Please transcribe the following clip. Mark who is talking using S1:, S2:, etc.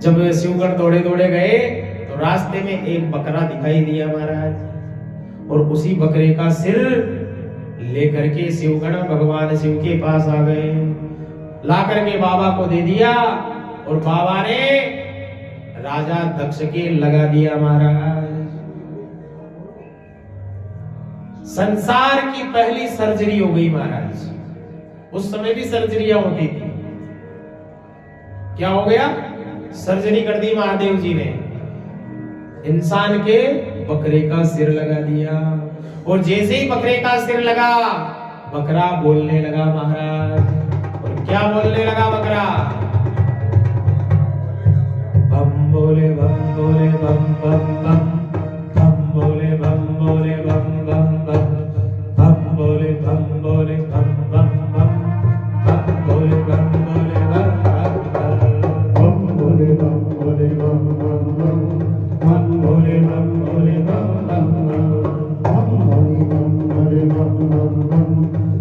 S1: जब शिवगढ़ दौड़े दौड़े गए तो रास्ते में एक बकरा दिखाई दिया महाराज, और उसी बकरे का सिर लेकर के शिवगढ़ भगवान शिव के पास आ गए, ला करके बाबा को दे दिया, और बाबा ने राजा दक्ष के लगा दिया महाराज। संसार की पहली सर्जरी हो गई महाराज। उस समय भी सर्जरियां होती थी। क्या हो गया? सर्जरी कर दी महादेव जी ने, इंसान के बकरे का सिर लगा दिया, और जैसे ही बकरे का सिर लगा बकरा बोलने लगा महाराज। और क्या बोलने लगा बकरा? बम बोले बम बोले बम बम बम, बम बोले बम बोले बम बम बम, बम बोले बम बोले बम बम बम, बम बोले बम बोले बम बम बम, बम बोले बम बोले बम बम बम, बम बोले बम बोले बम बम बम, बम बोले बम बोले बम बम बम,